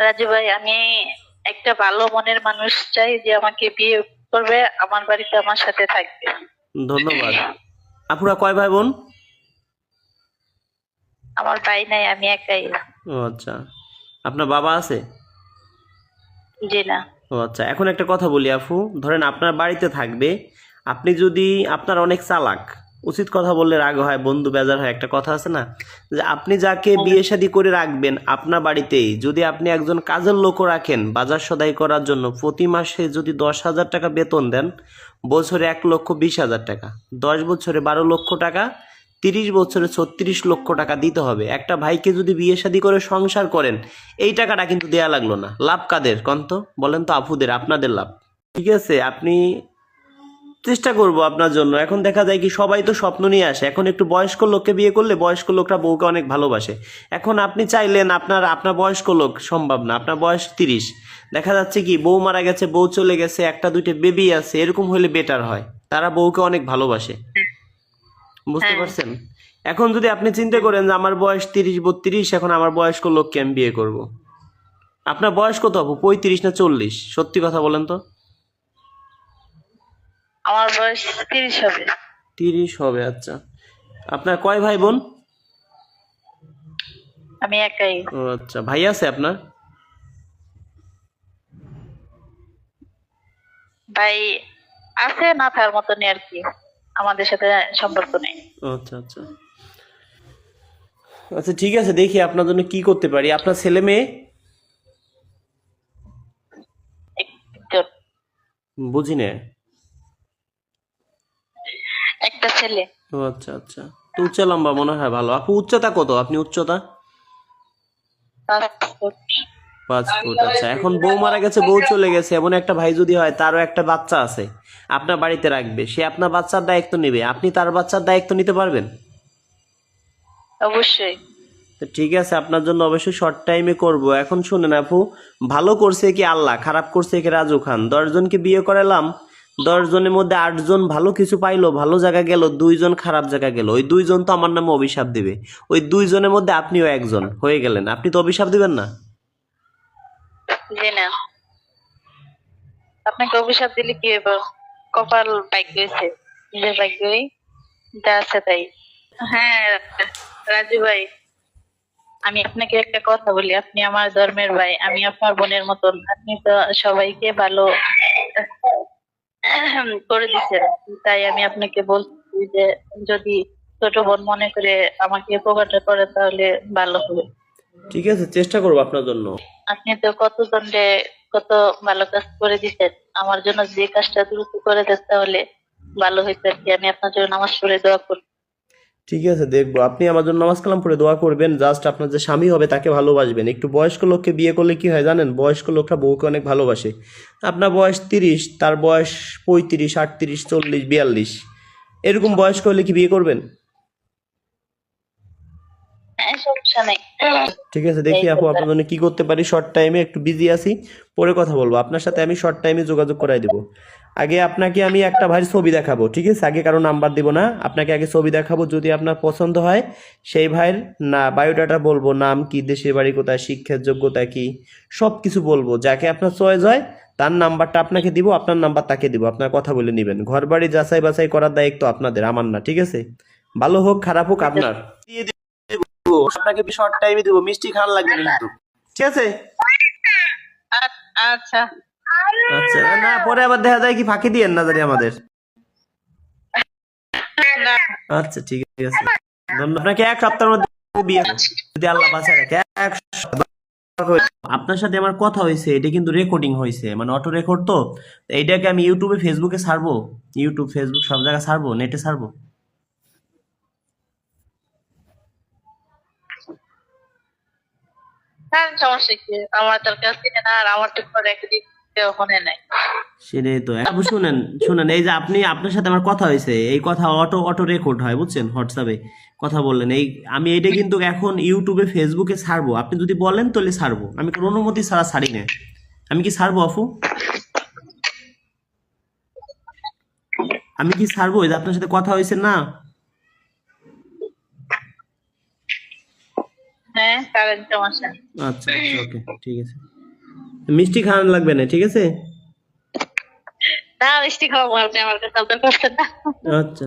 রাজু ভাই, আমি একটা ভালো মনের মানুষ চাই যে আমাকে বিয়ে করবে, আমার বাড়িতে আমার সাথে থাকবে। ধন্যবাদ। আপুরা কয় ভাই বোন? আমার ভাই নাই, আমি একাই। ও আচ্ছা। আপনার বাবা আছে? জি না। ও আচ্ছা, এখন একটা কথা বলি আফু, ধরেন আপনার বাড়িতে থাকবে, আপনি যদি আপনার অনেক চালাক, উচিত কথা বললে রাগ হয়, বন্ধু বেজার হয়, একটা কথা আছে না, যে আপনি যাকে হুম। বিয়ে শাদী করে রাখবেন আপনার বাড়িতেই, যদি আপনি একজন কাজের লোকও রাখেন বাজার সদাই করার জন্য, প্রতি মাসে যদি 10,000 টাকা বেতন দেন, বছরে 1,20,000 টাকা, 10 বছরে 12 লক্ষ টাকা, 30 বছরে 36 লক্ষ টাকা দিতে হবে। একটা ভাইকে যদি বিয়ে শাদী করে সংসার করেন, এই টাকাটা কিন্তু দেয়া লাগলো না। লাভ কাদের কন্ত? বলেন তো আপুদের, আপনাদের লাভ। ঠিক আছে, আপনি চেষ্টা করব আপনার জন্য। এখন দেখা যায় কি, সবাই তো স্বপ্ন নিয়ে আসে, এখন একটু বয়স্ক লোককে বিয়ে করলে বয়স্ক লোকরা বউকে অনেক ভালোবাসে। এখন আপনি চাইলেন, আপনার আপনার বয়স্ক লোক সম্ভব না, আপনার বয়স 30, দেখা যাচ্ছে কি বউ মারা গেছে, বউ চলে গেছে, একটা দুইটা বেবি আছে, এরকম হলে বেটার হয়, তারা বউকে অনেক ভালোবাসে। বুঝতে হ্যাঁ। পারছেন? এখন যদি আপনি চিন্তা করেন যে আমার বয়স 30 32, এখন আমার বয়স্ক লোককে আমি বিয়ে করব, আপনার বয়স কত আপু, 35 না 40? সত্যি কথা বলেন তো। আমার বয়স 30 হবে। 30 হবে, আচ্ছা। আপনার কয় ভাই বোন? আমি একাই। ও আচ্ছা, ভাই আছে আপনার? ভাই আছে, না থাকার মতনই আর কি, আমাদের সাথে সম্পর্ক নেই। ও আচ্ছা আচ্ছা। আচ্ছা ঠিক আছে, দেখি আপনার জন্য কি করতে পারি। আপনার ছেলে মেয়ে? একজন। বুঝি না। একটা ছেলে। ও আচ্ছা আচ্ছা। তো উচ্চ লম্বা মনে হয় ভালো। আপু উচ্চতা কত, আপনি উচ্চতা? 5 ফুট। 5 ফুট, আচ্ছা। এখন বউ মারা গেছে, বউ চলে গেছে, এমন একটা ভাই যদি হয়, তারও একটা বাচ্চা আছে, আপনার বাড়িতে রাখবে, সে আপনার বাচ্চার দায়িত্ব নেবে, আপনি তার বাচ্চার দায়িত্ব নিতে পারবেন? অবশ্যই। তো ঠিক আছে, আপনার জন্য অবশ্যই শর্ট টাইমে করব। এখন শুনেন আপু, ভালো করছে কি আল্লাহ, খারাপ করছে কি রাজু খান। 10 জনকে বিয়ে করালাম, 10 জনের মধ্যে 8 জন ভালো কিছু পাইলো, ভালো জায়গা গেল, 2 জন খারাপ জায়গা গেল, ওই 2 জন তো আমার নামে অভিশাপ দিবে। ওই 2 জনের মধ্যে আপনিও একজন হয়ে গেলেন, আপনি তো অভিশাপ দিবেন না? জি না। আপনাকে অভিশাপ দিলে কি হবে? কপাল ভাগ্য হয়েছে, নিজের ভাগ্যই যা আছে তাই। হ্যাঁ রাজু ভাই, আমি আপনাকে একটা কথা বলি, আপনি আমার ধর্মের ভাই, আমি আপনার বোনের মতন। আপনি তো সবাইকে ভালো করে দিচ্ছেন, তাই আমি আপনাকে বলছি যে যদি ছোট বোন মনে করে আমাকে উপকারটা করে তাহলে ভালো হবে। ঠিক আছে, চেষ্টা করবো আপনার জন্য। আপনি তো কত জনকে কত ভালো কাজ করে দিচ্ছেন, আমার জন্য যে কাজটা দ্রুত করে দেন তাহলে ভালো হইতো আর কি। আমি আপনার জন্য নামাজ পড়ে দোয়া করি। ঠিক আছে, দেখবো। আপনি আমার জন্য নামাজ কালাম পড়ে দোয়া করবেন, জাস্ট আপনার যে স্বামী হবে তাকে ভালোবাসবেন। একটু বয়স্ক লোককে বিয়ে করলে কি হয় জানেন, বয়স্ক লোকরা বউকে অনেক ভালোবাসে। আপনার বয়স 30, তার বয়স 35 38 40 42, এরকম বয়স্ক হলে কি বিয়ে করবেন? হ্যাঁ, সমস্যা নেই। ঠিক আছে, দেখি এই আপু কথা। আপনার জন্য কি করতে পারি। শর্ট টাইমে একটু বিজি আছি, পরে কথা বলবো আপনার সাথে, আমি শর্ট টাইমে যোগাযোগ করাই দেবো। আগে আপনাকে আমি একটা ভাইয়ের ছবি দেখাবো, ঠিক আছে? আগে কারো নাম্বার দিব না, আপনাকে আগে ছবি দেখাবো, যদি আপনার পছন্দ হয় সেই ভাইয়ের না বায়োডাটা বলবো, নাম কি, দেশের বাড়ি কোথায়, শিক্ষার যোগ্যতা কি, সব কিছু বলবো। যাকে আপনার চয়েস হয় তার নাম্বারটা আপনাকে দিব, আপনার নাম্বার তাকে দিব, আপনার কথা বলে নেবেন। ঘর বাড়ি যাচাই বাছাই করার দায়িত্ব আপনাদের, আমার না, ঠিক আছে? ভালো হোক খারাপ হোক ঠিক আছে। আপনার। আপনাকে শর্ট টাইমে দিব, মিষ্টি খাওয়ার লাগবে না কিন্তু, ঠিক আছে? আচ্ছা। আচ্ছা, না পরে আবার দেখা যায় কি ফাঁকি দিয়েন না জানি আমাদের। না। আচ্ছা ঠিক আছে, ধন্যবাদ। আপনাকে 1 সপ্তাহের মধ্যে বিয়ে করবো, যদি আল্লাহ বাঁচায় রাখে। 1 সপ্তাহ। আপনার সাথে আমার কথা হয়েছে, এটা কিন্তু রেকর্ডিং হয়েছে, মানে অটো রেকর্ড তো। তো এইটাকে আমি ইউটিউবে ফেসবুকে ছাড়বো, ইউটিউব ফেসবুক সব জায়গায় ছাড়বো, নেটে ছাড়বো। হ্যাঁ, সমস্যা কি, আমার তার কাছ থেকে না, আর আমার তো পরে একদিন ওখানে নাই। সেটাই তো। আপু শুনেন, শুনেন, এই যে আপনি, আপনার সাথে আমার কথা হয়েছে, এই কথা অটো অটো রেকর্ড হয়, বুঝছেন? হোয়াটসঅ্যাপে কথা বললেন, এই আমি এইটা কিন্তু এখন ইউটিউবে ফেসবুকে ছাড়বো, আপনি যদি বলেন তাহলে ছাড়বো, আমি কোনো অনুমতি ছাড়া ছাড়ি না। আমি কি ছাড়বো আপু? আমি কি ছাড়বো? এই যে আপনার সাথে কথা হয়েছে না? হ্যাঁ, কারেন্ট সমস্যা। আচ্ছা ওকে ঠিক আছে, মিষ্টি খাওয়ানো লাগবে না, ঠিক আছে? না, মিষ্টি খাওয়াবো, আপনি আমার কাছে আবদার করছেন না। আচ্ছা।